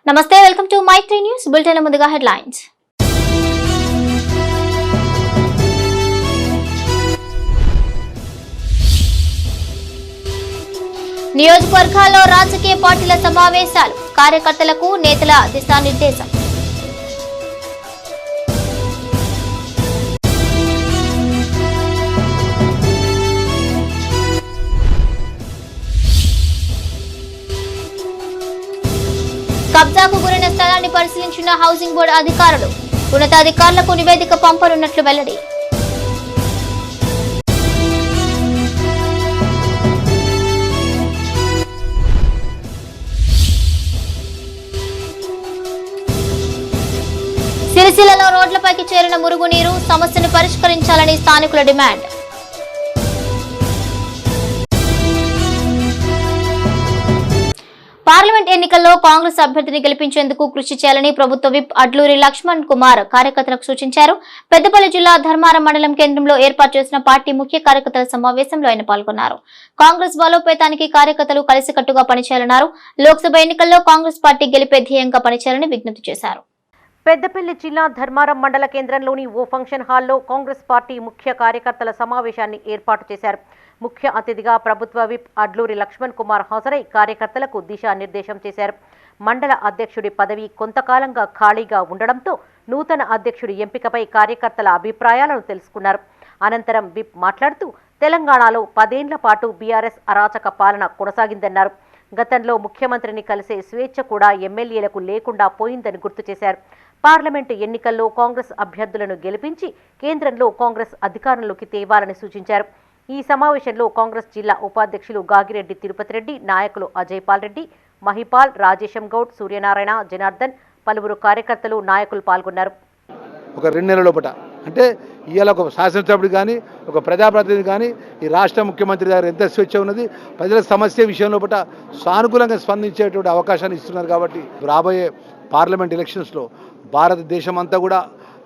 నమస్తే, welcome to Maitri news bulletin. ముందుగా headlines. నియోజకవర్గాల్లో రాజకీయ పార్టీల సమావేశాలు, కార్యకర్తలకు నేతల దిశానిర్దేశం. కబ్జాకు గురైన స్థలాన్ని పరిశీలించిన హౌసింగ్ బోర్డు అధికారులు, ఉన్నతాధికారులకు నివేదిక పంపనున్నట్లు వెల్లడి. సిరిసిల్లలో రోడ్లపైకి చేరిన మురుగునీరు సమస్యను పరిష్కరించాలని స్థానికుల డిమాండ్. పార్లమెంట్ ఎన్నికల్లో కాంగ్రెస్ అభ్యర్థిని గెలిపించేందుకు కృషి చేయాలని ప్రభుత్వ విప్ అడ్లూరి లక్ష్మణ్ కుమార్ కార్యకర్తలకు సూచించారు. పెద్దపల్లి జిల్లా ధర్మారం మండలం కేంద్రంలో ఏర్పాటు చేసిన పార్టీ ముఖ్య కార్యకర్తల సమావేశంలో ఆయన పాల్గొన్నారు. కాంగ్రెస్ బలోపేతానికి కార్యకర్తలు కలిసికట్టుగా పనిచేయాలన్నారు. లోక్సభ ఎన్నికల్లో కాంగ్రెస్ పార్టీ గెలిపే ధ్యేయంగా పనిచేయాలని విజ్ఞప్తి చేశారు. పెద్దపల్లి జిల్లా ధర్మారం మండల కేంద్రంలోని ఓ ఫంక్షన్ హాల్లో కాంగ్రెస్ పార్టీ ముఖ్య కార్యకర్తల సమావేశాన్ని ఏర్పాటు చేశారు. ముఖ్య అతిథిగా ప్రభుత్వ విప్ అడ్లూరి లక్ష్మణ్ కుమార్ హాజరై కార్యకర్తలకు దిశానిర్దేశం చేశారు. మండల అధ్యక్షుడి పదవి కొంతకాలంగా ఖాళీగా ఉండడంతో నూతన అధ్యక్షుడి ఎంపికపై కార్యకర్తల అభిప్రాయాలను తెలుసుకున్నారు. అనంతరం విప్ మాట్లాడుతూ తెలంగాణలో 10 ఏళ్ల పాటు బీఆర్ఎస్ అరాచక పాలన కొనసాగిందన్నారు. గతంలో ముఖ్యమంత్రిని కలిసే స్వేచ్ఛ కూడా ఎమ్మెల్యేలకు లేకుండా పోయిందని గుర్తు చేశారు. పార్లమెంటు ఎన్నికల్లో కాంగ్రెస్ అభ్యర్థులను గెలిపించి కేంద్రంలో కాంగ్రెస్ అధికారంలోకి తేవాలని సూచించారు. ఈ సమావేశంలో కాంగ్రెస్ జిల్లా ఉపాధ్యక్షులు గాగిరెడ్డి తిరుపతి రెడ్డి, నాయకులు అజయ్ పాల్ రెడ్డి, మహిపాల్, రాజేశం గౌడ్, సూర్యనారాయణ, జనార్దన్, పలువురు కార్యకర్తలు, నాయకులు పాల్గొన్నారు. ఒక 2 నెలల లోపల అంటే ఇవాళ ఒక శాసనసభ్యుడు కానీ ఒక ప్రజాప్రతినిధి కానీ ఈ రాష్ట్ర ముఖ్యమంత్రి గారు ఎంత స్వేచ్ఛ ఉన్నది, ప్రజల సమస్య విషయం లోపల సానుకూలంగా స్పందించేటువంటి అవకాశాన్ని ఇస్తున్నారు. కాబట్టి రాబోయే పార్లమెంట్ ఎలక్షన్స్లో భారతదేశం అంతా కూడా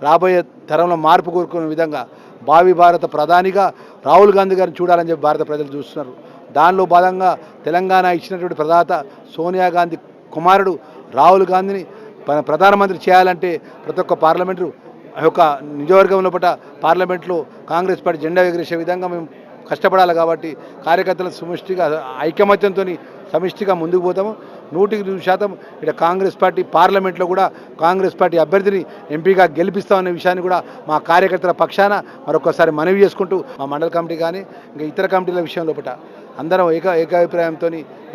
రాబోయే తరంలో మార్పు కోరుకునే విధంగా భావి భారత ప్రధానిగా రాహుల్ గాంధీ గారిని చూడాలని చెప్పి భారత ప్రజలు చూస్తున్నారు. దానిలో భాగంగా తెలంగాణ ఇచ్చినటువంటి ప్రదాత సోనియా గాంధీ కుమారుడు రాహుల్ గాంధీని ప్రధానమంత్రి చేయాలంటే ప్రతి ఒక్క పార్లమెంటు యొక్క నియోజకవర్గం లోపల పార్లమెంట్లో కాంగ్రెస్ పార్టీ జెండా ఎగిరేసే విధంగా మేము కష్టపడాలి. కాబట్టి కార్యకర్తల సమిష్టిగా ఐకమత్యంతో సమిష్టిగా ముందుకు పోతాము. 100% ఇక్కడ కాంగ్రెస్ పార్టీ పార్లమెంట్లో కూడా కాంగ్రెస్ పార్టీ అభ్యర్థిని ఎంపీగా గెలిపిస్తామనే విషయాన్ని కూడా మా కార్యకర్తల పక్షాన మరొకసారి మనవి చేసుకుంటూ మా మండల కమిటీ కానీ ఇంకా ఇతర కమిటీల విషయం లోపల అందరం ఏకాభిప్రాయంతో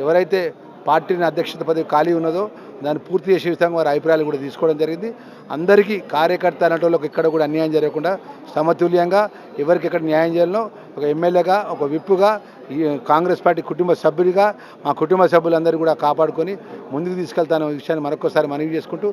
ఎవరైతే పార్టీని అధ్యక్షత పదవి ఖాళీ ఉన్నదో దాన్ని పూర్తి చేసే విధంగా వారి అభిప్రాయాలు కూడా తీసుకోవడం జరిగింది. అందరికీ కార్యకర్త అనేటోళ్ళకి ఎక్కడ కూడా అన్యాయం జరగకుండా సమతుల్యంగా ఎవరికి ఎక్కడ న్యాయం చేయాలనో ఒక ఎమ్మెల్యేగా ఒక విప్పుగా ఈ కాంగ్రెస్ పార్టీ కుటుంబ సభ్యుడిగా మా కుటుంబ సభ్యులందరూ కూడా కాపాడుకొని ముందుకు తీసుకెళ్తానన్న విషయాన్ని మరొకసారి మనవి చేసుకుంటూ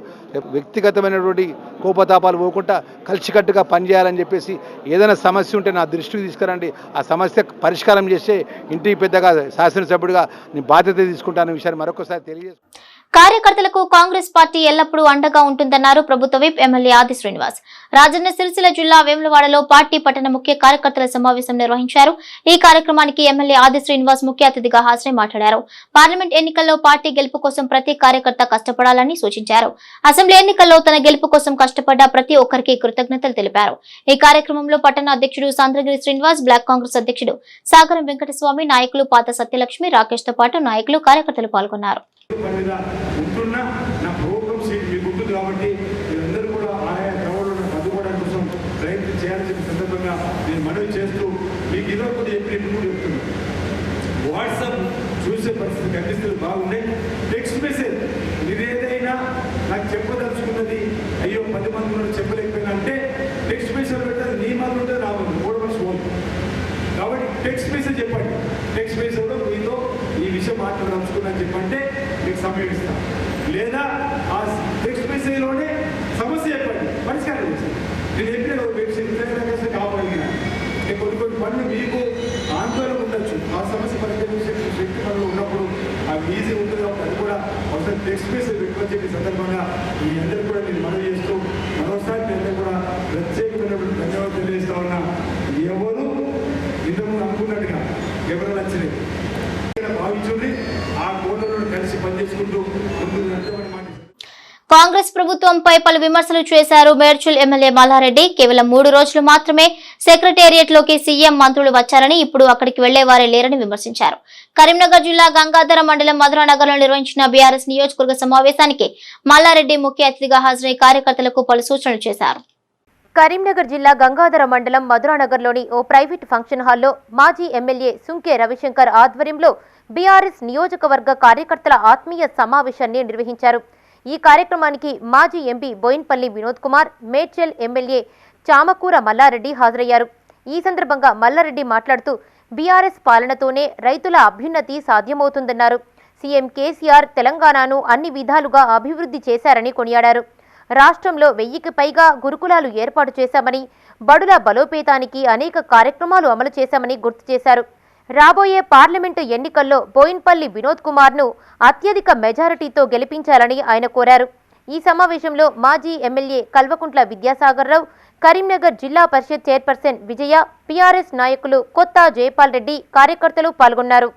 వ్యక్తిగతమైనటువంటి కోపతాపాలు పోకుండా కలిసికట్టుగా పనిచేయాలని చెప్పేసి ఏదైనా సమస్య ఉంటే నా దృష్టికి తీసుకురండి, ఆ సమస్య పరిష్కారం చేసే ఇంటికి పెద్దగా శాసనసభ్యుడిగా నేను బాధ్యత తీసుకుంటానన్న విషయాన్ని మరొకసారి తెలియజేసుకుంటాను. కార్యకర్తలకు కాంగ్రెస్ పార్టీ ఎల్లప్పుడూ అండగా ఉంటుందన్నారు ప్రభుత్వ విప్ ఎమ్మెల్యే ఆది శ్రీనివాస్. రాజన్న సిరిసిల్ల జిల్లా వేములవాడలో పార్టీ పట్టణ ముఖ్య కార్యకర్తల సమావేశం నిర్వహించారు. ఈ కార్యక్రమానికి ఎమ్మెల్యే ఆది శ్రీనివాస్ ముఖ్య అతిథిగా హాజరై మాట్లాడారు. పార్లమెంట్ ఎన్నికల్లో పార్టీ గెలుపు కోసం ప్రతి కార్యకర్త కష్టపడాలని సూచించారు. అసెంబ్లీ ఎన్నికల్లో తన గెలుపు కోసం కష్టపడ్డ ప్రతి ఒక్కరికి కృతజ్ఞతలు తెలిపారు. ఈ కార్యక్రమంలో పట్టణ అధ్యక్షుడు సాంద్రగిరి శ్రీనివాస్, బ్లాక్ కాంగ్రెస్ అధ్యక్షుడు సాగరం వెంకటస్వామి, నాయకులు పాత సత్యలక్ష్మి, రాకేష్ తో పాటు నాయకులు కార్యకర్తలు పాల్గొన్నారు. ఉంటున్నా నా ప్రోగ్రామ్ సీట్ మీకు ఉంటుంది కాబట్టి మీరందరూ కూడా ఆయా క్రమంలో అందుకోవడం కోసం ప్రయత్నం చేయాలని చెప్పిన సందర్భంగా నేను మనవి చేస్తూ మీకు ఇదో కూడా ఎప్పుడు చెప్తున్నాను. వాట్సాప్ చూసే పరిస్థితి కనిపిస్తుంది బాగున్నాయి. టెక్స్ట్ మెసేజ్ మీరు ఏదైనా నాకు చెప్పదలుచుకున్నది అయ్యో 10 మంది కూడా చెప్పలేకపోయినా అంటే టెక్స్ట్ మెసేజ్ పెట్టాలి. నీ మంది ఉంటుంది నా మంది 3 మంది ఫోన్ కాబట్టి టెక్స్ట్ మెసేజ్ చెప్పండి. టెక్స్ట్ మెసేజ్లో మీతో ఈ విషయం మాట్లాడదలుచుకున్నాను చెప్పంటే మీకు సమయం ఇస్తాను. లేదా ఆ టెక్స్ట్ మెసేజ్లోనే సమస్య చెప్పండి, పరిష్కారం చేస్తాను. నేను చెప్పిన వెబ్సైట్ కాపాడిన కొన్ని పనులు మీకు ఆందోళన ఉండొచ్చు, ఆ సమస్య పరిష్కరించే శక్తి పనులు ఉన్నప్పుడు అది ఈజీ ఉంటుంది కాబట్టి అది కూడా ఒకసారి టెక్స్ట్ మెసేజ్ పెట్టుకొని చెప్పే సందర్భంగా మీ అందరూ కూడా నేను మనవి చేస్తూ మరోసారి మీ అందరూ కూడా ప్రత్యేకమైనటువంటి ధన్యవాదాలు తెలియజేస్తా ఉన్నా. ఎవరు ఇంతకు అనుకున్నట్టుగా ఎవరు నచ్చలేదు భావించుండి ఆ కోటలో కలిసి పనిచేసుకుంటూ ముందు కాంగ్రెస్ ప్రభుత్వంపై పలు విమర్శలు చేశారు మేడ్చల్ ఎమ్మెల్యే మల్లారెడ్డి. కేవలం 3 రోజులు మాత్రమే సెక్రటేరియట్ లోకి సీఎం మంత్రులు వచ్చారని, ఇప్పుడు అక్కడికి వెళ్లేవారే లేరని విమర్శించారు. కరీంనగర్ జిల్లా గంగాధర మండలం మధురానగర్ లో నిర్వహించిన బీఆర్ఎస్ నియోజకవర్గ సమావేశానికి మల్లారెడ్డి ముఖ్య అతిథిగా హాజరై కార్యకర్తలకు పలు సూచనలు చేశారు. కరీంనగర్ జిల్లా గంగాధర మండలం మధురానగర్లోని ఓ ప్రైవేట్ ఫంక్షన్ హాల్లో మాజీ ఎమ్మెల్యే సుంకే రవిశంకర్ ఆధ్వర్యంలో బీఆర్ఎస్ నియోజకవర్గ కార్యకర్తల ఆత్మీయ సమావేశాన్ని నిర్వహించారు. ఈ కార్యక్రమానికి మాజీ ఎంపీ బోయిన్పల్లి వినోద్ కుమార్, మేడ్చల్ ఎమ్మెల్యే చామకూర మల్లారెడ్డి హాజరయ్యారు. ఈ సందర్భంగా మల్లారెడ్డి మాట్లాడుతూ బీఆర్ఎస్ పాలనతోనే రైతుల అభ్యున్నతి సాధ్యమవుతుందన్నారు. సీఎం కేసీఆర్ తెలంగాణను అన్ని విధాలుగా అభివృద్ధి చేశారని కొనియాడారు. రాష్ట్రంలో 1000కి పైగా గురుకులాలు ఏర్పాటు చేశామని, బడుల బలోపేతానికి అనేక కార్యక్రమాలు అమలు చేశామని గుర్తు చేశారు. రాబోయే పార్లమెంటు ఎన్నికల్లో బోయిన్పల్లి వినోద్ కుమార్ను అత్యధిక మెజారిటీతో గెలిపించాలని ఆయన కోరారు. ఈ సమావేశంలో మాజీ ఎమ్మెల్యే కల్వకుంట్ల విద్యాసాగర్ రావు, కరీంనగర్ జిల్లా పరిషత్ చైర్పర్సన్ విజయ, టీఆర్ఎస్ నాయకులు కొత్త జయపాల్ రెడ్డి, కార్యకర్తలు పాల్గొన్నారు.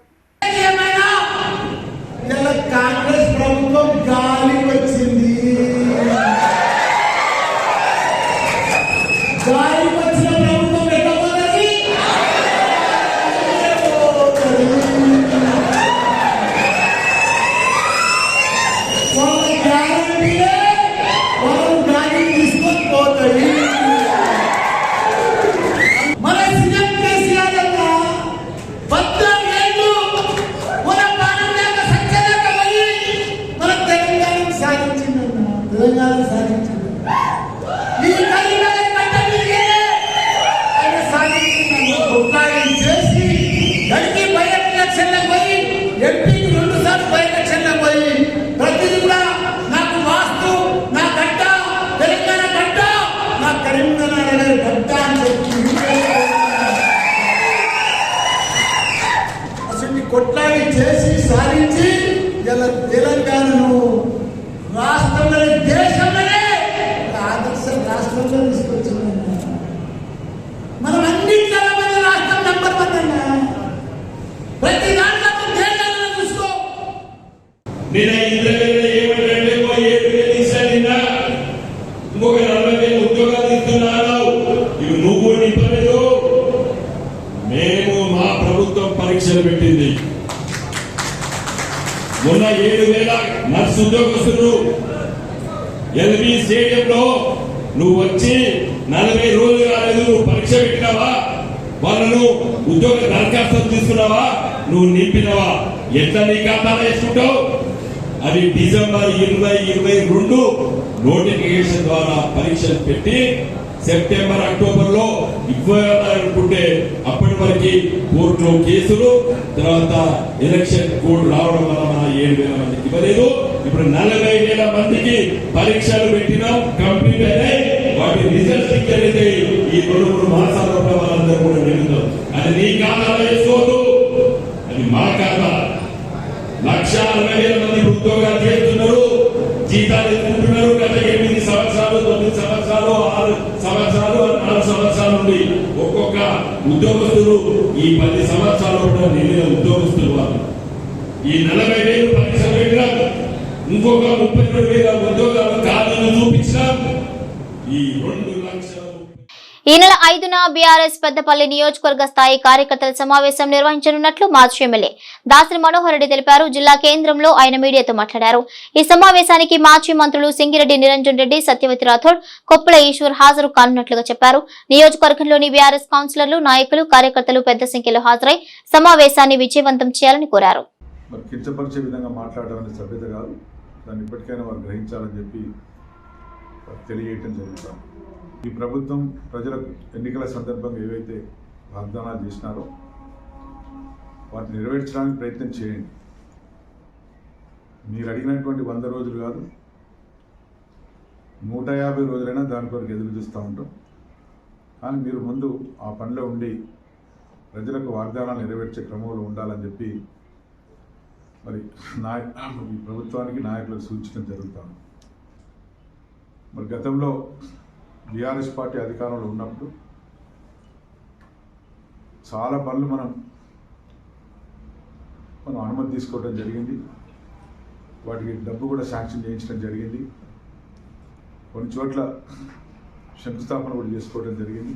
కొట్లాడి చేసి సాధించి తెలంగాణను రాష్ట్రంలో దేశంలోనే ఆదర్శ రాష్ట్రంలో తీసుకొచ్చిందన్న. మనం అన్నింటిలో మన రాష్ట్రం నెంబర్ 1 అన్న. ప్రతి దాంట్లో దేశాలను చూసుకో. నేను ఇంద్రవేళ ఏమంటే 7,000 ఇస్తాను, ఇంకొక 40,000 ఉద్యోగాలు ఇస్తున్నాను. ఇవి నువ్వు నింపలేదు, మేము మా ప్రభుత్వం పరీక్షలు పెట్టింది. మొన్న 7,000 నర్సు ఉద్యోగస్తులు ఎల్బీ స్టేడియంలో నువ్వు వచ్చి 40 రోజులు కాలేదు, నువ్వు పరీక్ష పెట్టినావా? వాళ్ళను ఉద్యోగ దరఖాస్తు తీసుకున్నావా? నువ్వు నింపినవా? ఎట్లా నీ ఖాతాలో వేసుకుంటావు? అది డిసెంబర్ 2022 నోటిఫికేషన్ ద్వారా పరీక్షలు పెట్టి సెప్టెంబర్ అక్టోబర్ లో ఇవ్వాలనుకుంటే అప్పటి వరకు కోర్టులో కేసులు, తర్వాత ఎలక్షన్ కోడ్ రావడం వల్ల మన 7,000 మందికి ఇవ్వలేదు. ఇప్పుడు 40,000 మందికి పరీక్షలు పెట్టినాం, కంప్లీట్ అయినాయి. వాటి రిజల్ట్స్ ఇక్కడైతే ఈ 2-3 మాసాల వాళ్ళందరూ కూడా వెళ్తాం. అది నీ ఖాతాలో వేసుకోదు, అది మా ఖాతా. 1,60,000 మంది ఉద్యోగాలు చేస్తున్నారు, జీతాలు ఎత్తుకుంటున్నారు. గత 8 సంవత్సరాలు, 9 సంవత్సరాలు, 6 సంవత్సరాలు, 4 సంవత్సరాల నుండి ఒక్కొక్క ఉద్యోగస్తులు ఈ 10 సంవత్సరాలు కూడా నిలిన ఉద్యోగస్తులు వాళ్ళు. ఈ 40,000 పరీక్షలు పెట్టినాం, ఇంకొక 32,000 ఉద్యోగాలు ఖాళీలు చూపించినాం. ఈ 2 లక్షల ఈ నెల 5న బీఆర్ఎస్ పెద్దపల్లి నియోజకవర్గ స్థాయి కార్యకర్తల సమావేశం నిర్వహించనున్నట్లు మాజీ ఎమ్మెల్యే దాసరి మనోహర్ రెడ్డి తెలిపారు. జిల్లా కేంద్రంలో ఆయన మీడియాతో మాట్లాడారు. ఈ సమావేశానికి మాజీ మంత్రులు సింగిరెడ్డి నిరంజన్ రెడ్డి, సత్యవతి రాథోడ్, కొప్పుల ఈశ్వర్ హాజరు కానున్నట్లుగా చెప్పారు. నియోజకవర్గంలోని బీఆర్ఎస్ కౌన్సిలర్లు, నాయకులు, కార్యకర్తలు పెద్ద సంఖ్యలో హాజరై సమావేశాన్ని విజయవంతం చేయాలని కోరారు. కించపరిచే విధంగా మాట్లాడడం అనేది సభ్యత కాదు, దాన్ని ఇప్పటికైనా వారు గ్రహించాలని చెప్పి తెలియజేయటం జరుగుతాం. ఈ ప్రభుత్వం ప్రజలకు ఎన్నికల సందర్భంగా ఏవైతే వాగ్దానాలు చేసినారో వాటిని నెరవేర్చడానికి ప్రయత్నం చేయండి. మీరు అడిగినటువంటి 100 రోజులు కాదు, 150 రోజులైనా దాని కొరకు ఎదురు చూస్తూ ఉంటాం. కానీ మీరు ముందు ఆ పనిలో ఉండి ప్రజలకు వాగ్దానాలు నెరవేర్చే క్రమంలో ఉండాలని చెప్పి మరి ఈ ప్రభుత్వానికి నాయకులకు సూచించడం జరుగుతాను. మరి గతంలో బీఆర్ఎస్ పార్టీ అధికారంలో ఉన్నప్పుడు చాలా పనులు మనం అనుమతి తీసుకోవడం జరిగింది, వాటికి డబ్బు కూడా శాంక్షన్ చేయించడం జరిగింది. కొన్ని చోట్ల శంకుస్థాపన కూడా చేసుకోవడం జరిగింది.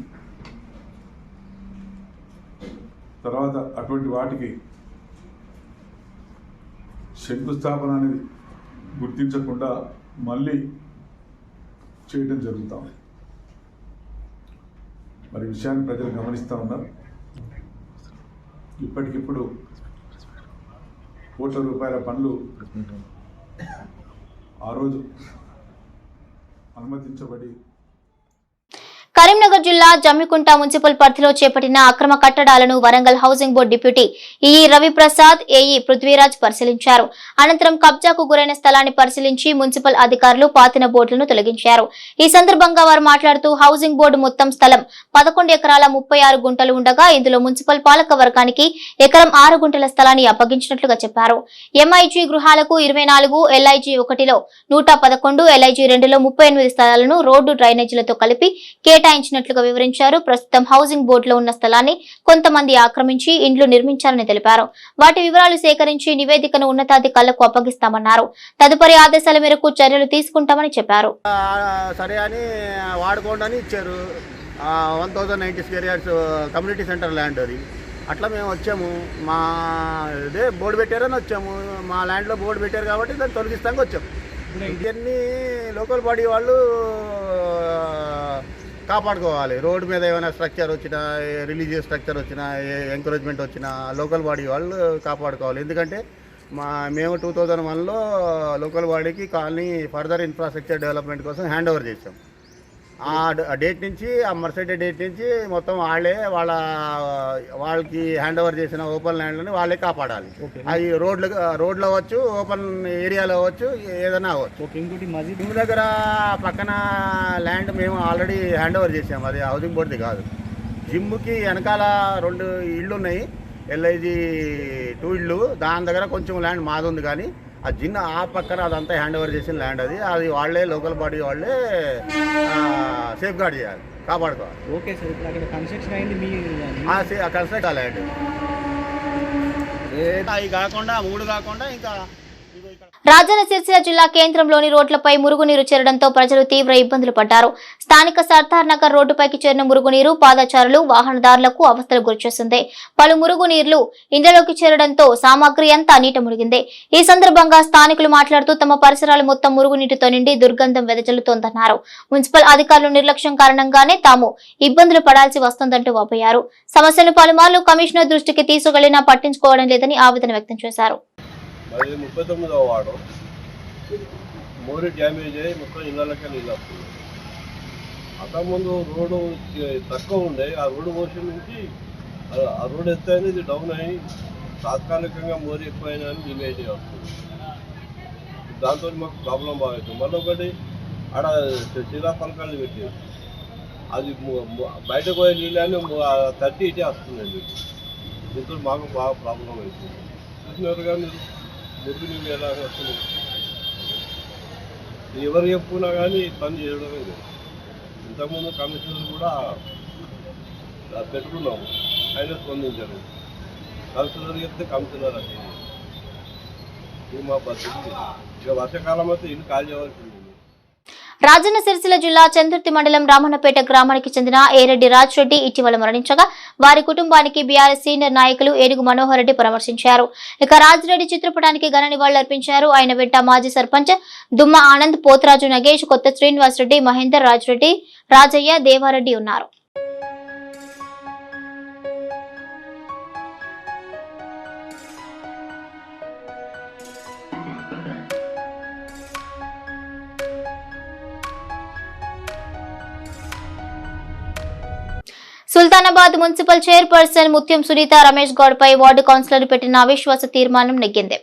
తర్వాత అటువంటి వాటికి శంకుస్థాపన అనేది గుర్తించకుండా మళ్ళీ చేయడం జరుగుతాం. మరి విషయాన్ని ప్రజలు గమనిస్తూ ఉన్నారు. ఇప్పటికిప్పుడు కోట్ల రూపాయల పనులు ఆ రోజు అనుమతించబడి కరీంనగర్ జిల్లా జమ్మికుంట మున్సిపల్ పరిధిలో చేపట్టిన అక్రమ కట్టడాలను Warangal housing board deputy EE Ravi Prasad, AE Prithviraj పరిశీలించారు. అనంతరం కబ్జాకు గురైన స్థలాన్ని పరిశీలించి మున్సిపల్ అధికారులు పాతిన బోర్డులను తొలగించారు. ఈ సందర్భంగా వారు మాట్లాడుతూ హౌసింగ్ బోర్డు మొత్తం స్థలం 11 ఎకరాల 36 గుంటలు ఉండగా ఇందులో మున్సిపల్ పాలక వర్గానికి ఎకరం 6 గుంటల స్థలాన్ని అప్పగించినట్లుగా చెప్పారు. ఎంఐజీ గృహాలకు 24, ఎల్ఐజీ 1లో 111, ఎల్ఐజీ 2లో 38 స్థలాలను రోడ్డు డ్రైనేజీలతో కలిపి కేటాయించినట్లుగా వివరించారు. ప్రస్తుతం హౌసింగ్ బోర్డులో ఉన్న స్థలాన్ని కొంతమంది ఆక్రమించి ఇండ్లు నిర్మించారని తెలిపారు. వాటి వివరాలు సేకరించి నివేదికను ఉన్నతాధికారులకు అప్పగిస్తామన్నారు. తదుపరి ఆదేశాల మేరకు చర్యలు తీసుకుంటామని చెప్పారు. సరే అని వాడుకోండి అని ఇచ్చారు. 1090 square yards community centre land అది. అట్లా మేము వచ్చాము, మా ఇదే బోర్డు పెట్టారని వచ్చాము. మా ల్యాండ్లో బోర్డు పెట్టారు కాబట్టి దాన్ని తొలగిస్తానికి వచ్చాము. ఇవన్నీ లోకల్ బాడీ వాళ్ళు కాపాడుకోవాలి. రోడ్డు మీద ఏమైనా స్ట్రక్చర్ వచ్చినా, రిలీజియస్ స్ట్రక్చర్ వచ్చినా, ఎంకరేజ్మెంట్ వచ్చినా లోకల్ బాడీ వాళ్ళు కాపాడుకోవాలి. ఎందుకంటే మేము 2001లో లోకల్ బాడీకి కాలనీ ఫర్దర్ ఇన్ఫ్రాస్ట్రక్చర్ డెవలప్మెంట్ కోసం హ్యాండ్ ఓవర్ చేసాం. ఆ డేట్ నుంచి, ఆ మరుసటి డేట్ నుంచి మొత్తం వాళ్ళకి హ్యాండ్ ఓవర్ చేసిన ఓపెన్ ల్యాండ్లని వాళ్ళే కాపాడాలి. అది రోడ్లు అవ్వచ్చు, ఓపెన్ ఏరియాలో అవ్వచ్చు, ఏదైనా అవ్వచ్చు. ఇంటి దగ్గర పక్కన ల్యాండ్ మేము ఆల్రెడీ హ్యాండ్ ఓవర్ చేసాం. అది హౌసింగ్ బోర్డుది కాదు. జిమ్కి వెనకాల 2 ఇళ్ళు ఉన్నాయి, ఎల్ఐజీ 2 ఇళ్ళు. దాని దగ్గర కొంచెం ల్యాండ్ మాది ఉంది, కానీ ఆ జిన్న ఆ పక్కన అదంతా హ్యాండ్ ఓవర్ చేసిన ల్యాండ్. అది వాళ్ళే లోకల్ బాడీ వాళ్ళే సేఫ్ గార్డ్ చేయాలి, కాపాడుకోవాలి. ఓకే సార్, ఇప్పుడు అక్కడ కన్స్ట్రక్షన్ అయింది మీ కన్స్ట్రక్ట్ ల్యాండ్ అవి కాకుండా 3 కాకుండా ఇంకా రాజన్న సిరిసిల్ల జిల్లా కేంద్రంలోని రోడ్లపై మురుగునీరు చేరడంతో ప్రజలు తీవ్ర ఇబ్బందులు పడ్డారు. స్థానిక సర్దార్ నగర్ రోడ్డుపైకి చేరిన మురుగునీరు పాదచారులు, వాహనదారులకు అవస్థలు గురిచేస్తుంది. పలు మురుగునీళ్లు ఇండ్లలోకి చేరడంతో సామాగ్రి అంతా నీట మునిగింది. ఈ సందర్భంగా స్థానికులు మాట్లాడుతూ తమ పరిసరాలు మొత్తం మురుగునీటితో నిండి దుర్గంధం వెదజల్లుతోందన్నారు. మున్సిపల్ అధికారుల నిర్లక్ష్యం కారణంగానే తాము ఇబ్బందులు పడాల్సి వస్తోందంటూ వాపోయారు. సమస్యను పలుమార్లు కమిషనర్ దృష్టికి తీసుకెళ్లినా పట్టించుకోవడం లేదని ఆవేదన వ్యక్తం చేశారు. మరి 39వ వార్డు మోరీ డ్యామేజ్ అయ్యి మొత్తం ఇళ్ళకే నీళ్ళు వస్తుంది. అంతకుముందు రోడ్డు తక్కువ ఉండే, ఆ రోడ్డు పోర్షన్ నుంచి ఆ రోడ్డు ఎత్తైంది, ఇది డౌన్ అయ్యి తాత్కాలికంగా మోరీ ఎక్కువైనా అని ఇమేజ్ వస్తుంది. దాంతో మాకు ప్రాబ్లం బాగా అవుతుంది. మళ్ళీ ఒకటి ఆడ శిలా ఫలకాలు పెట్టారు, అది బయటకు పోయే నీళ్ళని 30 ఇటే వస్తుందండి. దీంతో మాకు బాగా ప్రాబ్లం అవుతుంది. చూసినారు కానీ మురుగు నీళ్ళు ఎలా వస్తుంది, ఎవరు చెప్పుకున్నా కానీ పని చేయడమే లేదు. ఇంతకుముందు కమిషనర్ కూడా పెట్టుకున్నాము, ఆయన స్పందించారు. కమిషనర్ చెప్తే కమిషనర్ అది ఇది మా పరిస్థితి. ఇక వర్షాకాలం అయితే ఇల్లు ఖాళీ చేయవలసింది. రాజన్న సిరిసిల్ల జిల్లా చందుర్తి మండలం రామన్నపేట గ్రామానికి చెందిన ఏరెడ్డి రాజ్రెడ్డి ఇటీవల మరణించగా వారి కుటుంబానికి బీఆర్ఎస్ సీనియర్ నాయకులు ఏనుగు మనోహర్ రెడ్డి పరామర్శించారు. ఇక రాజ్రెడ్డి చిత్రపటానికి ఘన నివాళులర్పించారు. ఆయన వెంట మాజీ సర్పంచ్ దుమ్మ ఆనంద్, పోతరాజు నగేష్, కొత్త శ్రీనివాస్ రెడ్డి, మహేందర్, రాజ్రెడ్డి, రాజయ్య, దేవారెడ్డి ఉన్నారు. సుల్తానాబాద్ మున్సిపల్ చైర్పర్సన్ ముత్యం సునీత రమేష్ గౌడ్ పై వార్డు కౌన్సిలర్ పెట్టిన అవిశ్వాస తీర్మానం నెగ్గింది.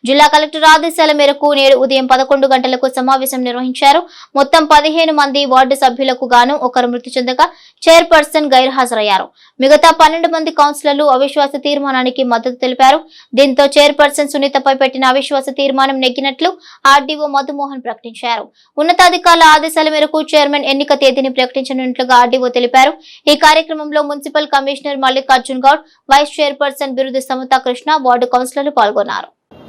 జిల్లా కలెక్టర్ ఆదేశాల మేరకు నేడు ఉదయం 11 గంటలకు సమావేశం నిర్వహించారు. మొత్తం 15 మంది వార్డు సభ్యులకు గాను ఒకరు మృతి చెందగా చైర్పర్సన్ గైర్హాజరయ్యారు. మిగతా 12 మంది కౌన్సిలర్లు అవిశ్వాస తీర్మానానికి మద్దతు తెలిపారు. దీంతో చైర్పర్సన్ సునీతపై పెట్టిన అవిశ్వాస తీర్మానం నెగ్గినట్లు ఆర్డీఓ మధుమోహన్ ప్రకటించారు. ఉన్నతాధికారుల ఆదేశాల మేరకు చైర్మన్ ఎన్నిక తేదీని ప్రకటించనున్నట్లుగా ఆర్డీఓ తెలిపారు. ఈ కార్యక్రమంలో municipal commissioner Mallikarjun Goud, vice chairperson Birudu Samatha Krishna, ward కౌన్సిలర్లు పాల్గొన్నారు.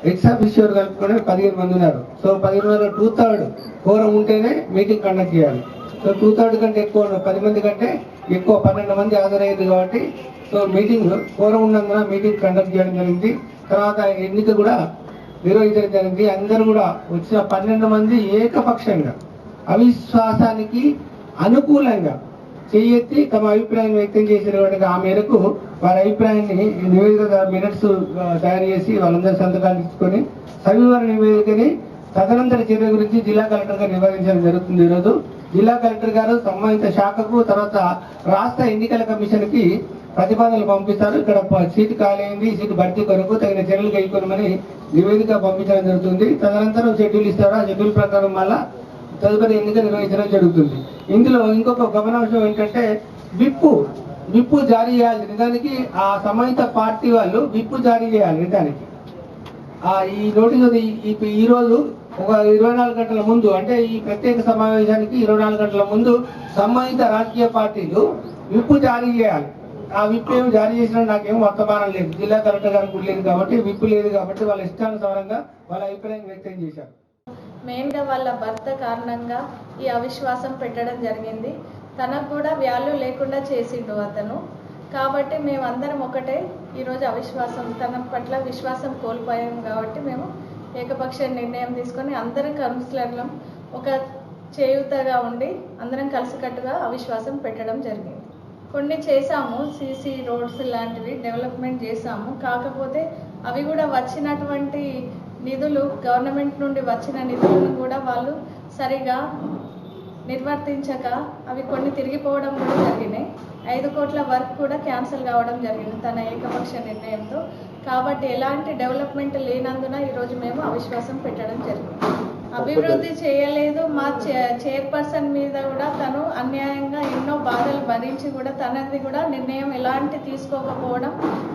ఎక్స్ ఆఫీషియర్ కలుపుకొని 15 మంది ఉన్నారు. సో 15 మంది 2/3 కోరం ఉంటేనే మీటింగ్ కండక్ట్ చేయాలి. సో 2/3 కంటే ఎక్కువ 10 మంది కంటే ఎక్కువ 12 మంది హాజరయ్యేది కాబట్టి సో మీటింగ్ కోరం ఉన్నందున మీటింగ్ కండక్ట్ చేయడం జరిగింది. తర్వాత ఎన్నిక కూడా నిర్వహించడం జరిగింది. అందరూ కూడా వచ్చిన 12 మంది ఏకపక్షంగా అవిశ్వాసానికి అనుకూలంగా చేయెత్తి తమ అభిప్రాయం వ్యక్తం చేసినటువంటి ఆ మేరకు వారి అభిప్రాయాన్ని నివేదిక మినిట్స్ తయారు చేసి వాళ్ళందరూ సంతకాలు తీసుకొని సవివర నివేదికని తదనంతర చర్య గురించి జిల్లా కలెక్టర్ గారు నిర్వహించడం జరుగుతుంది. ఈరోజు జిల్లా కలెక్టర్ గారు సంబంధిత శాఖకు తర్వాత రాష్ట్ర ఎన్నికల కమిషన్ కి ప్రతిపాదనలు పంపిస్తారు. ఇక్కడ సీటు ఖాళీ అయింది, సీటు భర్తీ కొరకు తగిన చర్యలు కైకొనమని నివేదిక పంపించడం జరుగుతుంది. తదనంతరం షెడ్యూల్ ఇస్తారు. ఆ షెడ్యూల్ ప్రకారం మళ్ళా తదుపరి ఎన్నిక నిర్వహించడం జరుగుతుంది. ఇందులో ఇంకొక గమనాంశం ఏంటంటే విప్పు జారీ చేయాలి. నిజానికి ఆ సంబంధిత పార్టీ వాళ్ళు విప్పు జారీ చేయాలి. నిజానికి ఈ నోటీసు ఈ రోజు ఒక 24 గంటల ముందు, అంటే ఈ ప్రత్యేక సమావేశానికి 24 గంటల ముందు సంబంధిత రాజకీయ పార్టీలు విప్పు జారీ చేయాలి. ఆ విప్పు ఏమి జారీ చేసినా నాకేం వర్తమానం లేదు. జిల్లా కలెక్టర్ గారికి కూడా లేదు కాబట్టి, విప్పు లేదు కాబట్టి వాళ్ళ ఇష్టానుసారంగా వాళ్ళ అభిప్రాయం వ్యక్తం చేశారు. మెయిన్గా వాళ్ళ భర్త కారణంగా ఈ అవిశ్వాసం పెట్టడం జరిగింది. తనకు కూడా వాల్యూ లేకుండా చేసిండు అతను. కాబట్టి మేమందరం ఒకటే ఈరోజు అవిశ్వాసం, తన పట్ల విశ్వాసం కోల్పోయాం కాబట్టి మేము ఏకపక్ష నిర్ణయం తీసుకొని అందరం కౌన్సిలర్లం ఒక చేయూతగా ఉండి అందరం కలిసికట్టుగా అవిశ్వాసం పెట్టడం జరిగింది. కొన్ని చేసాము, సీసీ రోడ్స్ లాంటివి డెవలప్మెంట్ చేసాము. కాకపోతే అవి కూడా వచ్చినటువంటి నిధులు, గవర్నమెంట్ నుండి వచ్చిన నిధులను కూడా వాళ్ళు సరిగా నిర్వర్తించక అవి కొన్ని తిరిగిపోవడం కూడా జరిగినాయి. 5 కోట్ల వర్క్ కూడా క్యాన్సిల్ కావడం జరిగింది తన ఏకపక్ష నిర్ణయంతో. కాబట్టి ఎలాంటి డెవలప్మెంట్ లేనందున ఈరోజు మేము అవిశ్వాసం పెట్టడం జరిగింది. అభివృద్ధి చేయలేదు. మా చైర్పర్సన్ మీద కూడా తను అన్యాయంగా ఎన్నో బాధలు భరించి కూడా తనది కూడా నిర్ణయం ఎలాంటి తీసుకోకపోవడం,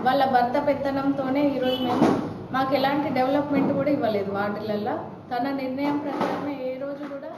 వాళ్ళ భర్త పెత్తనంతోనే ఈరోజు మాకు ఎలాంటి డెవలప్మెంట్ కూడా ఇవ్వలేదు వార్డులలో. తన నిర్ణయం ప్రకారమే ఏ రోజు కూడా.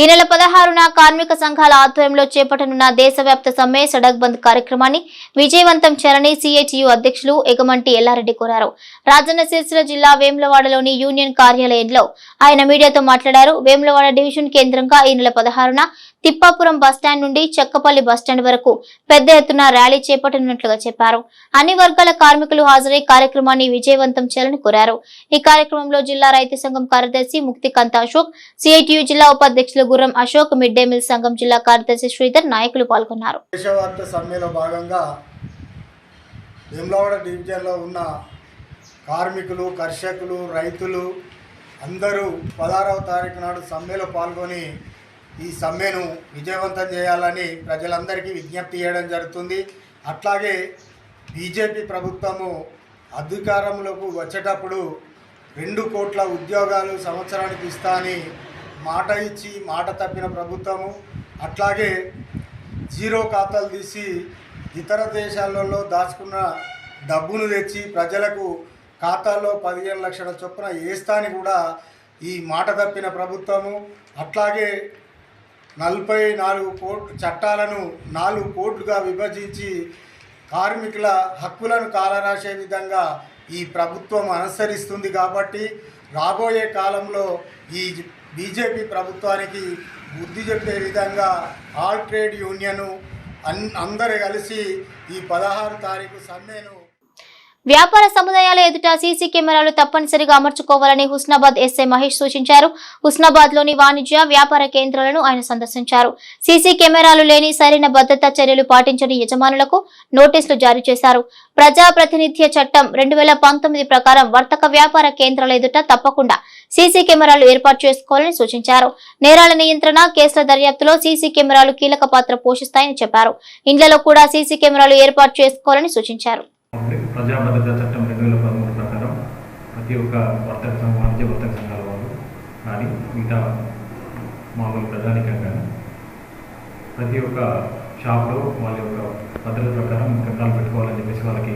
ఈ నెల 16న కార్మిక సంఘాల ఆధ్వర్యంలో చేపట్టనున్న దేశవ్యాప్త సమ్మె సడక్ బంద్ కార్యక్రమాన్ని విజయవంతం చేయాలని సిఐటియు అధ్యక్షులు ఎగమంటి ఎల్లారెడ్డి కోరారు. రాజన్న సిరిసిల్ల జిల్లా వేములవాడలోని యూనియన్ కార్యాలయంలో ఆయన మీడియాతో మాట్లాడారు. వేములవాడ డివిజన్ కేంద్రంగా ఈ నెల 16న తిప్పాపురం బస్టాండ్ నుండి చెక్కపల్లి బస్టాండ్ వరకు పెద్ద ఎత్తున ర్యాలీ చేపట్టనున్నట్లుగా చెప్పారు. అన్ని వర్గాల కార్మికులు హాజరై కార్యక్రమాన్ని విజయవంతం చేయాలని కోరారు. ఈ కార్యక్రమంలో జిల్లా రైతు సంఘం కార్యదర్శి ముక్తికాంత అశోక్, సిఐటియు జిల్లా ఉపాధ్యక్షులు గుర్రం అశోక్, మిడ్ డే మీల్ సంఘం జిల్లా కార్యదర్శి శ్రీధర్ నాయకులు పాల్గొన్నారు. దేశవ్యాప్త సమ్మెలో భాగంగా వేములవాడ డివిజన్లో ఉన్న కార్మికులు, కర్షకులు, రైతులు అందరూ 16వ తారీఖు నాడు సమ్మెలో పాల్గొని ఈ సమ్మెను విజయవంతం చేయాలని ప్రజలందరికీ విజ్ఞప్తి చేయడం జరుగుతుంది. అట్లాగే బీజేపీ ప్రభుత్వము అధికారంలోకి వచ్చేటప్పుడు 2 కోట్ల ఉద్యోగాలు సంవత్సరానికి ఇస్తా అని మాట ఇచ్చి మాట తప్పిన ప్రభుత్వము. అట్లాగే జీరో ఖాతాలు తీసి ఇతర దేశాలలో దాచుకున్న డబ్బును తెచ్చి ప్రజలకు ఖాతాల్లో 15 లక్షల చొప్పున వేస్తాని కూడా ఈ మాట తప్పిన ప్రభుత్వము. అట్లాగే 44 కోట్ల చట్టాలను 4 కోట్లుగా విభజించి కార్మికుల హక్కులను కాలరాసే విధంగా ఈ ప్రభుత్వం అనుసరిస్తుంది. కాబట్టి రాబోయే కాలంలో ఈ బీజేపీ ప్రభుత్వానికి బుద్ధి చెప్పే విధంగా ఆల్ ట్రేడ్ యూనియన్ అందరూ కలిసి ఈ 16 తారీఖు సమ్మెను. వ్యాపార సముదాయాల ఎదుట సీసీ కెమెరాలు తప్పనిసరిగా అమర్చుకోవాలని హుస్నాబాద్ ఎస్ఐ మహేష్ సూచించారు. హుస్నాబాద్ లోని వాణిజ్య వ్యాపార కేంద్రాలను ఆయన సందర్శించారు. సీసీ కెమెరాలు లేని సరైన భద్రతా చర్యలు పాటించని యజమానులకు నోటీసులు జారీ చేశారు. ప్రజా ప్రాతినిధ్య చట్టం 2019 ప్రకారం వర్తక వ్యాపార కేంద్రాల ఎదుట తప్పకుండా సీసీ కెమెరాలు ఏర్పాటు చేసుకోవాలని సూచించారు. నేరాల నియంత్రణ, కేసుల దర్యాప్తులో సీసీ కెమెరాలు కీలక పాత్ర పోషిస్తాయని చెప్పారు. ఇండ్లలో కూడా సీసీ కెమెరాలు ఏర్పాటు చేసుకోవాలని సూచించారు. ప్రజా భద్రతా చట్టం 2013 ప్రకారం ప్రతి ఒక్క వర్తక సంఘం, వాణిజ్య వర్తక సంఘాల వాళ్ళు కానీ మిగతా మామూలు ప్రజానికం కానీ ప్రతి ఒక్క షాప్లో వాళ్ళ యొక్క పద్ధతుల ప్రకారం కెమెరాలు పెట్టుకోవాలని చెప్పేసి వాళ్ళకి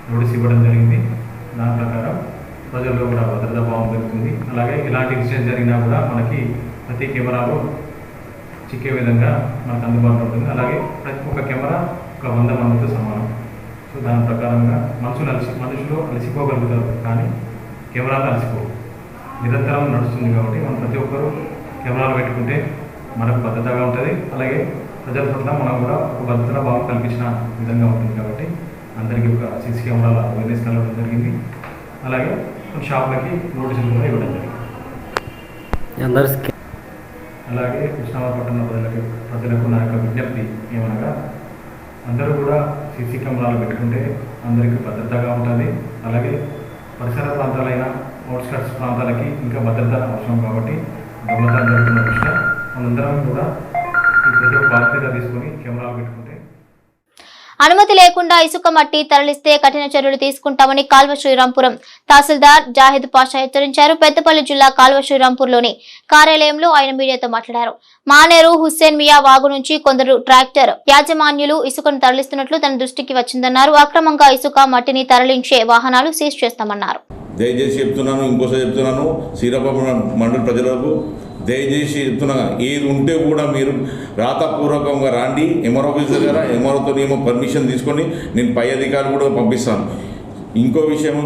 నోటీస్ ఇవ్వడం జరిగింది. దాని ప్రకారం ప్రజల్లో కూడా భద్రతా భావం పెరుగుతుంది. అలాగే ఇలాంటి ఇన్సిడెంట్ జరిగినా కూడా మనకి ప్రతి కెమెరాలో చిక్కే విధంగా మనకు అందుబాటులో ఉంటుంది. అలాగే ప్రతి ఒక్క కెమెరా ఒక 100 మందితో సమానం. సో దాని ప్రకారంగా మనుషులు అలసిపోగలుగుతారు కానీ కెమెరాలు అలసిపోవు, నిరంతరం నడుస్తుంది. కాబట్టి మనం ప్రతి ఒక్కరూ కెమెరాలు పెట్టుకుంటే మనకు భద్రతగా ఉంటుంది. అలాగే ప్రజల పట్ల మనం కూడా ఒక భద్రతా భావం కల్పించిన విధంగా ఉంటుంది. కాబట్టి అందరికీ ఒక సీసీ కెమెరాల అవేర్నెస్ కలవడం జరిగింది. అలాగే షాపులకి నోటీసులు కూడా ఇవ్వడం జరిగింది. అలాగే కృష్ణాబాద్ పట్టణ ప్రజలకు నా యొక్క విజ్ఞప్తి ఏమనగా, అందరూ కూడా సీసీ కెమెరాలు పెట్టుకుంటే అందరికీ భద్రతగా ఉంటుంది. అలాగే పరిసర ప్రాంతాలైన అవుట్స్కట్స్ ప్రాంతాలకి ఇంకా భద్రత అవసరం. కాబట్టి దొంగతనం జరుగుతున్న దృష్ట్యా మనందరం కూడా ప్రతి ఒక్క బాధ్యత తీసుకొని కెమెరాలు పెట్టుకుంటే. అనుమతి లేకుండా ఇసుక మట్టి తరలిస్తే కఠిన చర్యలు తీసుకుంటామని కాల్వ శ్రీరాంపురం తహసీల్దార్ జాహిద్ పాషా హెచ్చరించారు. పెద్దపల్లి జిల్లా కాల్వ శ్రీరాంపూర్లోని కార్యాలయంలో ఆయన మీడియాతో మాట్లాడారు. మానేరు హుస్సేన్ మియా వాగు నుంచి కొందరు ట్రాక్టర్ యాజమాన్యులు ఇసుకను తరలిస్తున్నట్లు తన దృష్టికి వచ్చిందన్నారు. అక్రమంగా ఇసుక మట్టిని తరలించే వాహనాలు సీజ్ చేస్తామన్నారు. దయచేసి చెప్తున్నాను, ఇంకోసారి చెప్తున్నాను, శ్రీరాంపురం మండల ప్రజలకు దయచేసి చెప్తున్నా, ఏది ఉంటే కూడా మీరు రాతపూర్వకంగా రాండి. ఎంఆర్ఓ ఆఫీస్ దగ్గర ఎంఆర్ఓతో ఏమో పర్మిషన్ తీసుకొని నేను పై అధికారులు కూడా పంపిస్తాను. ఇంకో విషయం,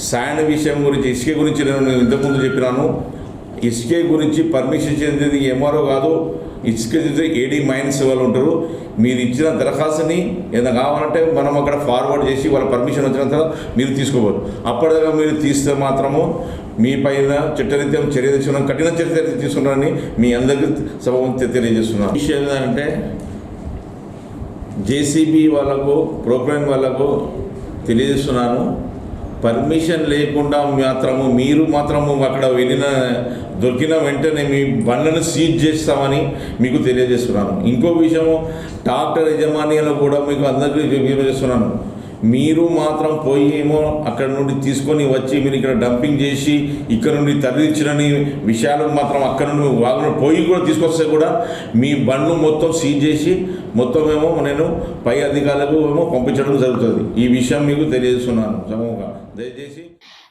శాండ్ విషయం గురించి, ఇసుక గురించి నేను ఇంతకుముందు చెప్పినాను. ఇసుక గురించి పర్మిషన్ చెందేది ఎంఆర్ఓ కాదు, ఇసుక ఏడీ మైన్స్ వాళ్ళు ఉంటారు. మీరు ఇచ్చిన దరఖాస్తుని ఏదైనా కావాలంటే మనం అక్కడ ఫార్వర్డ్ చేసి వాళ్ళ పర్మిషన్ వచ్చిన తర్వాత మీరు తీసుకోవచ్చు. అప్పటిదాకా మీరు తీస్తే మాత్రము మీ పైన చట్టరీత్యం చర్య తీసుకున్నాం, కఠిన చర్య తీసుకున్నారని మీ అందరికీ సభ తెలియజేస్తున్నాను. విషయం ఏంటంటే జేసీబీ వాళ్ళకు, ప్రోక్లైన్ వాళ్ళకు తెలియజేస్తున్నాను, పర్మిషన్ లేకుండా మాత్రము మీరు మాత్రము అక్కడ దొరికిన వెంటనే మీ బండ్లను సీజ్ చేస్తామని మీకు తెలియజేస్తున్నాను. ఇంకో విషయము, ట్రాక్టర్ యజమానిలో కూడా మీకు అందరికీ తెలియజేస్తున్నాను, మీరు మాత్రం పోయి ఏమో అక్కడ నుండి తీసుకొని వచ్చి మీరు ఇక్కడ డంపింగ్ చేసి ఇక్కడ నుండి తరలించిన విషయాలు మాత్రం అక్కడ నుండి వాగున పోయి కూడా తీసుకొస్తే కూడా మీ బండ్లు మొత్తం సీజ్ చేసి మొత్తం ఏమో నేను పై అధికారులకు ఏమో పంపించడం జరుగుతుంది. ఈ విషయం మీకు తెలియజేస్తున్నాను. సమూహంగా దయచేసి.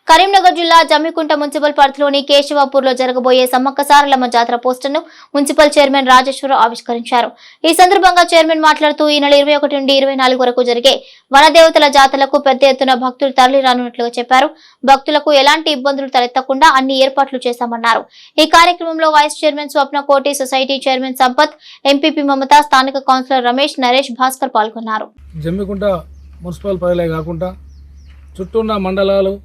కరీంనగర్ జిల్లా జమ్మికుంట మున్సిపల్ పరిధిలోని కేశవాపూర్లో జరగబోయే సమ్మక్క సారలమ్మ జాతర పోస్టర్ను మున్సిపల్ చైర్మన్ రాజేశ్వరరావు ఆవిష్కరించారు. ఈ సందర్భంగా చైర్మన్ మాట్లాడుతూ ఈ నెల 21 నుండి 24 వరకు జరిగే వనదేవతల జాతరలకు పెద్ద ఎత్తున భక్తులు తరలి రానున్నట్లుగా చెప్పారు. భక్తులకు ఎలాంటి ఇబ్బందులు తలెత్తకుండా అన్ని ఏర్పాట్లు చేశామన్నారు. ఈ కార్యక్రమంలో వైస్ చైర్మన్ స్వప్న కోటి, సొసైటీ చైర్మన్ సంపత్, ఎంపీపీ మమత, స్థానిక కౌన్సిలర్ రమేష్, నరేష్, భాస్కర్ పాల్గొన్నారు. జమ్మికుంట మున్సిపల్ పరిధిలో కాకుండా చుట్టూ ఉన్న మండలాలు,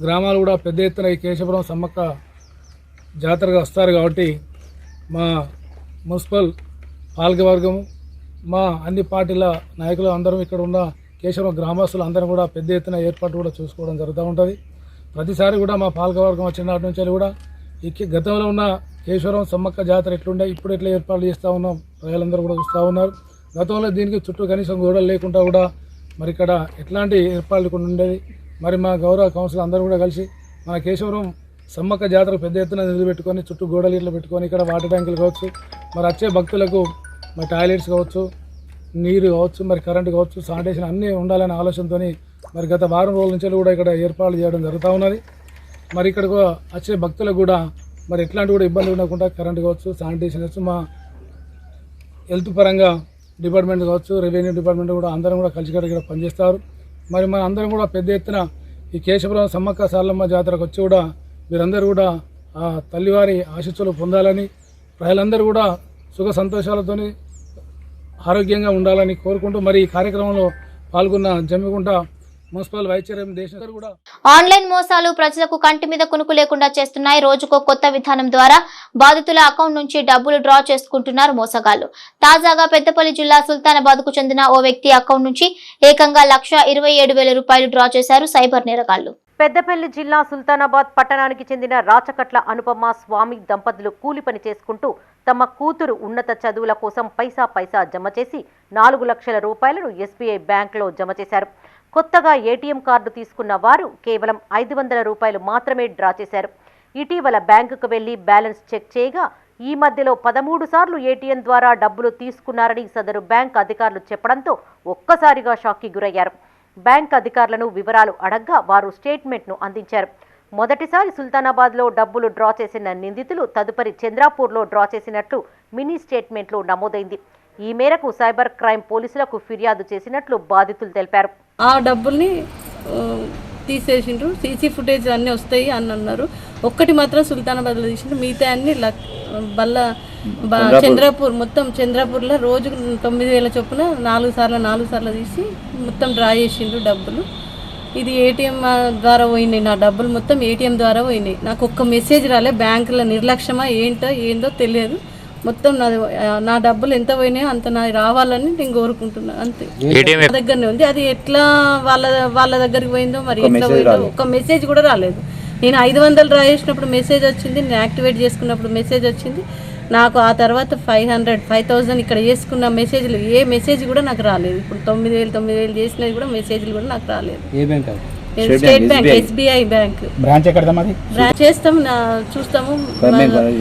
గ్రామాలు కూడా పెద్ద ఎత్తున ఈ కేశపురం సమ్మక్క జాతరగా వస్తారు. కాబట్టి మా మున్సిపల్ పాలకవర్గము, మా అన్ని పార్టీల నాయకులు అందరం, ఇక్కడ ఉన్న కేశపురం గ్రామస్తులు అందరం కూడా పెద్ద ఎత్తున ఏర్పాటు కూడా చూసుకోవడం జరుగుతూ ఉంటుంది. ప్రతిసారి కూడా మా పాలకవర్గం వచ్చినటి నుంచి కూడా ఈ గతంలో ఉన్న కేశపురం సమ్మక్క జాతర ఎట్లుండే, ఇప్పుడు ఎట్లా ఏర్పాట్లు చేస్తూ ఉన్నాం ప్రజలందరూ కూడా చూస్తూ ఉన్నారు. గతంలో దీనికి చుట్టూ కనీసం గోడలు లేకుండా కూడా మరి ఇక్కడ ఎట్లాంటి ఏర్పాట్లు కూడా ఉండేది. మరి మా గౌరవ కౌన్సిల్ అందరూ కూడా కలిసి మన కేశవరం సమ్మక్క జాతర పెద్ద ఎత్తున నిలబెట్టుకొని చుట్టూ గోడలు ఇట్లా పెట్టుకొని ఇక్కడ వాటర్ ట్యాంకులు కావచ్చు, మరి వచ్చే భక్తులకు మరి టాయిలెట్స్ కావచ్చు, నీరు కావచ్చు, మరి కరెంటు కావచ్చు, శానిటేషన్ అన్నీ ఉండాలనే ఆలోచనతో మరి గత వారం రోజుల నుంచి కూడా ఇక్కడ ఏర్పాట్లు చేయడం జరుగుతూ ఉన్నది. మరి ఇక్కడ వచ్చే భక్తులకు కూడా మరి ఎట్లాంటి కూడా ఇబ్బంది ఉండకుండా కరెంటు కావచ్చు, శానిటేషన్ కావచ్చు, మా హెల్త్ పరంగా డిపార్ట్మెంట్ కావచ్చు, రెవెన్యూ డిపార్ట్మెంట్ కూడా అందరం కూడా కలిసి ఇక్కడ పనిచేస్తారు. మరి మన అందరం కూడా పెద్ద ఎత్తున ఈ కేశపురం సమ్మక్క సారలమ్మ జాతరకు వచ్చి కూడా మీరందరూ కూడా ఆ తల్లివారి ఆశీస్సులు పొందాలని, ప్రజలందరూ కూడా సుఖ సంతోషాలతో ఆరోగ్యంగా ఉండాలని కోరుకుంటూ మరి ఈ కార్యక్రమంలో పాల్గొన్న జమ్మికుంట మున్సిపల్ వైస్ చైర్మన్ దేశంలో కూడా ఆన్లైన్ మోసాలు ప్రజలకు కంటి మీద కునుకు లేకుండా చేస్తున్నాయి. రోజుకో కొత్త విధానం ద్వారా బాధితుల అకౌంట్ నుంచి డబ్బులు డ్రా చేసుకుంటున్నారు మోసగాళ్లు. తాజాగా పెద్దపల్లి జిల్లా సుల్తానాబాద్ కు చెందిన ఓ వ్యక్తి అకౌంట్ నుంచి ఏకంగా 1,27,000 రూపాయలు డ్రా చేశారు సైబర్ నేరగాళ్లు. పెద్దపల్లి జిల్లా సుల్తానాబాద్ పట్టణానికి చెందిన రాచకట్ల అనుపమ స్వామి దంపతులు కూలి పని చేసుకుంటూ తమ కూతురు ఉన్నత చదువుల కోసం పైసా జమ చేసి 4 లక్షల రూపాయలను ఎస్బీఐ బ్యాంకులో జమ చేశారు. కొత్తగా ఏటీఎం కార్డు తీసుకున్న వారు కేవలం 500 రూపాయలు మాత్రమే డ్రా చేశారు. ఇటీవల బ్యాంకుకు వెళ్లి బ్యాలెన్స్ చెక్ చేయగా ఈ మధ్యలో 13 సార్లు ఏటీఎం ద్వారా డబ్బులు తీసుకున్నారని సదరు బ్యాంక్ అధికారులు చెప్పడంతో ఒక్కసారిగా షాక్కి గురయ్యారు. బ్యాంక్ అధికారులను వివరాలు అడగ్గా వారు స్టేట్మెంట్ను అందించారు. మొదటిసారి సుల్తానాబాద్లో డబ్బులు డ్రా చేసిన నిందితులు తదుపరి చంద్రాపూర్లో డ్రా చేసినట్లు మినీ స్టేట్మెంట్లో నమోదైంది. ఈ మేరకు సైబర్ క్రైమ్ పోలీసులకు ఫిర్యాదు చేసినట్లు బాధితులు తెలిపారు. ఆ డబ్బుల్ని తీసేసిండ్రు. సీసీ ఫుటేజ్ అన్నీ వస్తాయి అని అన్నారు. ఒక్కటి మాత్రం సుల్తానాబాద్లో తీసిండ్రు, మిగతా అన్ని చంద్రపూర్ మొత్తం చంద్రపూర్లో రోజుకు 9,000 చొప్పున 4 సార్లు తీసి మొత్తం డ్రా చేసిండ్రు డబ్బులు. ఇది ఏటీఎం ద్వారా పోయినాయి, నా డబ్బులు మొత్తం ఏటీఎం ద్వారా పోయినాయి. నాకు ఒక్క మెసేజ్ రాలే, బ్యాంకులో నిర్లక్ష్యమా ఏందో తెలియదు. మొత్తం నా డబ్బులు ఎంత పోయినాయో అంత నాది రావాలని నేను కోరుకుంటున్నాను, అంతే. నా దగ్గరనే ఉంది, అది ఎట్లా వాళ్ళ దగ్గరికి పోయిందో మరి ఎట్లా పోయిందో ఒక్క మెసేజ్ కూడా రాలేదు. నేను 500 డ్రా చేసినప్పుడు మెసేజ్ వచ్చింది, నేను యాక్టివేట్ చేసుకున్నప్పుడు మెసేజ్ వచ్చింది. నాకు ఆ తర్వాత 5,000 ఇక్కడ చేసుకున్న మెసేజ్లు ఏ మెసేజ్ కూడా నాకు రాలేదు. ఇప్పుడు 9,000 చేసినది కూడా మెసేజ్లు కూడా నాకు రాలేదు. ఏ bank? State bank, SBI bank. Branch ఎక్కడ మరి? బ్రాంచ్ చేస్తాం, చూస్తాము,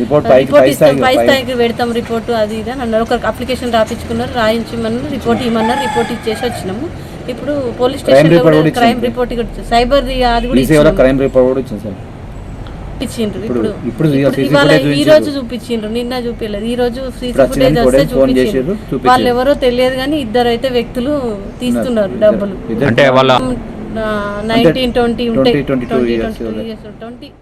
రిపోర్ట్ ఇస్తాం, పై స్థాయికి పెడతాం రిపోర్టు. అది ఇది అని అన్నారు. ఒకరికి అప్లికేషన్ రాపించుకున్నారు, రాయించమన్నారు, రిపోర్ట్ ఇవ్వమన్నారు, రిపోర్ట్ ఇచ్చేసి వచ్చినాము. ఇప్పుడు పోలీస్ స్టేషన్లో క్రైమ్ రిపోర్ట్ సైబర్ అది కూడా ఇచ్చిండ్రు. ఇప్పుడు ఈ రోజు చూపించిండ్రు, నిన్న చూపించలేదు. ఈ రోజు సీసీ ఫుటేజ్ వస్తే చూపించిండ్రు. వాళ్ళు ఎవరో తెలియదు కానీ 2 అయితే వ్యక్తులు తీస్తున్నారు డబ్బులు. 19-20 ఉంటాయి. 20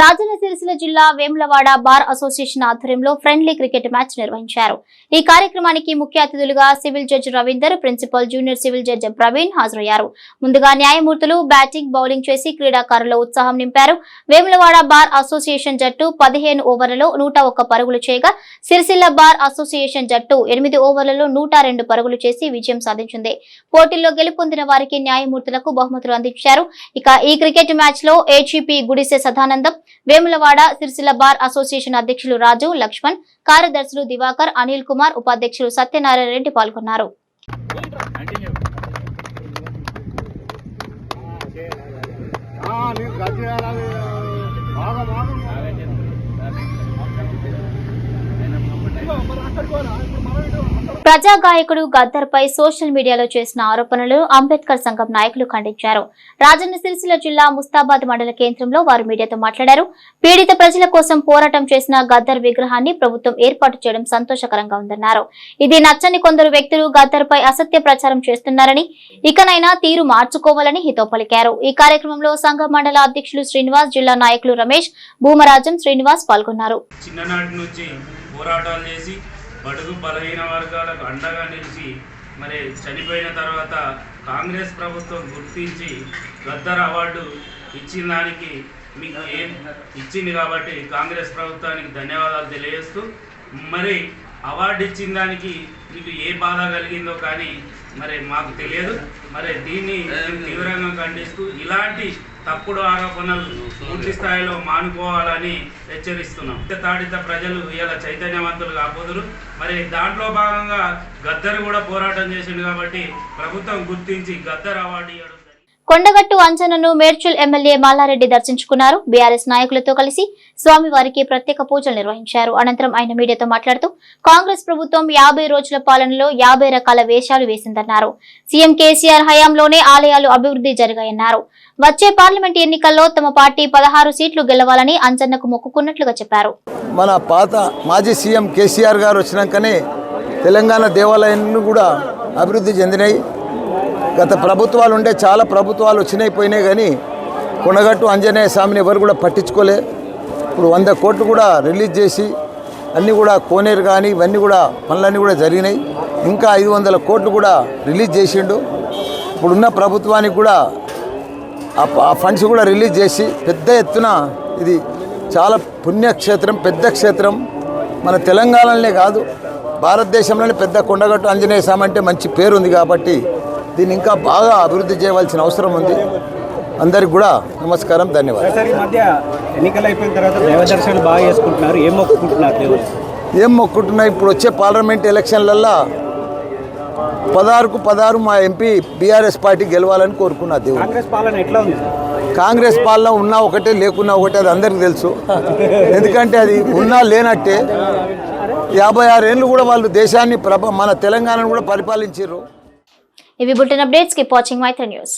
రాజన్న సిరిసిల్ల జిల్లా వేములవాడ బార్ అసోసియేషన్ ఆధ్వర్యంలో ఫ్రెండ్లీ క్రికెట్ మ్యాచ్ నిర్వహించారు. ఈ కార్యక్రమానికి ముఖ్య అతిథులుగా civil judge Ravinder, principal junior civil judge Praveen హాజరయ్యారు. ముందుగా న్యాయమూర్తులు బ్యాటింగ్, బౌలింగ్ చేసి క్రీడాకారుల ఉత్సాహం నింపారు. వేములవాడ బార్ అసోసియేషన్ జట్టు 15 ఓవర్లలో 101 పరుగులు చేయగా, సిరిసిల్ల బార్ అసోసియేషన్ జట్టు 8 ఓవర్లలో 102 పరుగులు చేసి విజయం సాధించింది. పోటీల్లో గెలుపొందిన వారికి న్యాయమూర్తులకు బహుమతులు అందించారు. ఇక ఈ క్రికెట్ మ్యాచ్ లో ఏజీపీ గుడిసె సదానందం, వేములవాడ సిరిసిల్ల బార్ అసోసియేషన్ అధ్యక్షులు రాజు, లక్ష్మణ్, కార్యదర్శులు దివాకర్, అనిల్ కుమార్, ఉపాధ్యక్షులు సత్యనారాయణ రెడ్డి పాల్గొన్నారు. ప్రజా గాయకుడు గద్దర్ పై సోషల్ మీడియాలో చేసిన ఆరోపణలను అంబేద్కర్ సంఘం నాయకులు ఖండించారు. రాజన్న సిరిసిల్ల జిల్లా ముస్తాబాద్ మండల కేంద్రంలో వారు మీడియాతో మాట్లాడారు. పీడిత ప్రజల కోసం పోరాటం చేసిన గద్దర్ విగ్రహాన్ని ప్రభుత్వం ఏర్పాటు చేయడం సంతోషకరంగా ఉందన్నారు. ఇది నచ్చని కొందరు వ్యక్తులు గద్దర్ పై అసత్య ప్రచారం చేస్తున్నారని, ఇకనైనా తీరు మార్చుకోవాలని హితవు పలికారు. ఈ కార్యక్రమంలో సంఘ మండల అధ్యక్షులు శ్రీనివాస్, జిల్లా నాయకులు రమేష్, భూమరాజం, శ్రీనివాస్ పాల్గొన్నారు. చిన్ననాటి నుంచి పోరాటాలు చేసి బడుగు బలహీన వర్గాలకు అండగా నిలిచి మరి చనిపోయిన తర్వాత కాంగ్రెస్ ప్రభుత్వం గుర్తించి గద్దర్ అవార్డు ఇచ్చిన దానికి మీకు ఏం ఇచ్చింది కాబట్టి కాంగ్రెస్ ప్రభుత్వానికి ధన్యవాదాలు తెలియజేస్తూ, మరి అవార్డు ఇచ్చిన దానికి మీకు ఏ బాధ కలిగిందో కానీ మరి మాకు తెలియదు. మరి దీన్ని తీవ్రంగా ఖండిస్తూ ఇలాంటి తప్పుడు ఆరోపణలు పూర్తి స్థాయిలో మానుకోవాలని హెచ్చరిస్తున్నాం. తాడిత ప్రజలు ఇలా చైతన్యవంతులు కాపోదురు. మరి దాంట్లో భాగంగా గద్దర్ కూడా పోరాటం చేసిండు కాబట్టి ప్రభుత్వం గుర్తించి గద్దర్ అవార్డు ఇవ్వడం. కొండగట్టు అంజన్నను మేడ్చల్ ఎమ్మెల్యే మల్లారెడ్డి దర్శించుకున్నారు. బీఆర్ఎస్ నాయకులతో కలిసి స్వామివారికి ప్రత్యేక పూజలు నిర్వహించారు. అనంతరం ఆయన మీడియాతో మాట్లాడుతూ కాంగ్రెస్ ప్రభుత్వం 50 రోజుల పాలనలో 50 రకాల వేషాలు వేసిందన్నారు. సీఎం కేసీఆర్ హయాంలోనే ఆలయాలు అభివృద్ధి జరిగాయన్నారు. వచ్చే పార్లమెంట్ ఎన్నికల్లో తమ పార్టీ 16 సీట్లు గెలవాలని అంజన్నకు మొక్కుకున్నట్లుగా చెప్పారు. మన పాత మాజీ సీఎం కేసీఆర్ గారు వచ్చినాకనే తెలంగాణ దేవాలయాన్ని కూడా అభివృద్ధి చెందినాయి. గత ప్రభుత్వాలు ఉండే చాలా ప్రభుత్వాలు వచ్చినాయి పోయినాయి, కానీ కొండగట్టు ఆంజనేయ స్వామిని ఎవరు కూడా పట్టించుకోలే. ఇప్పుడు 100 కోట్లు కూడా రిలీజ్ చేసి అన్నీ కూడా కోనేరు కానీ ఇవన్నీ కూడా పనులన్నీ కూడా జరిగినాయి. ఇంకా 500 కోట్లు కూడా రిలీజ్ చేసిండు. ఇప్పుడున్న ప్రభుత్వానికి కూడా ఆ ఫండ్స్ కూడా రిలీజ్ చేసి పెద్ద ఎత్తున ఇది చాలా పుణ్యక్షేత్రం, పెద్ద క్షేత్రం. మన తెలంగాణలోనే కాదు భారతదేశంలోనే పెద్ద కొండగట్టు ఆంజనేయ స్వామి అంటే మంచి పేరు ఉంది కాబట్టి దీన్ని ఇంకా బాగా అభివృద్ధి చేయవలసిన అవసరం ఉంది. అందరికి కూడా నమస్కారం, ధన్యవాదాలు. ఈ మధ్య ఎన్నికలు అయిపోయిన తర్వాత దైవ దర్శనాలు బాగా చేసుకుంటున్నారు, ఏం మొక్కుకుంటున్నారు? ఏం మొక్కుకుంటున్నా, ఇప్పుడు వచ్చే పార్లమెంట్ ఎలక్షన్లల్లో 16కు 16 మా ఎంపీ బీఆర్ఎస్ పార్టీ గెలవాలని కోరుకున్నా. దేవుడు కాంగ్రెస్ పాలన ఎట్లా ఉంది? కాంగ్రెస్ పాలన ఉన్నా ఒకటే, లేకున్నా ఒకటే, అది అందరికీ తెలుసు. ఎందుకంటే అది ఉన్నా లేనట్టే. 56 ఏళ్ళు కూడా వాళ్ళు దేశాన్ని మన తెలంగాణను కూడా పరిపాలించారు. ఇవి బులెటిన్ అప్డేట్స్. కీప్ వాచింగ్ మైత్రి న్యూస్.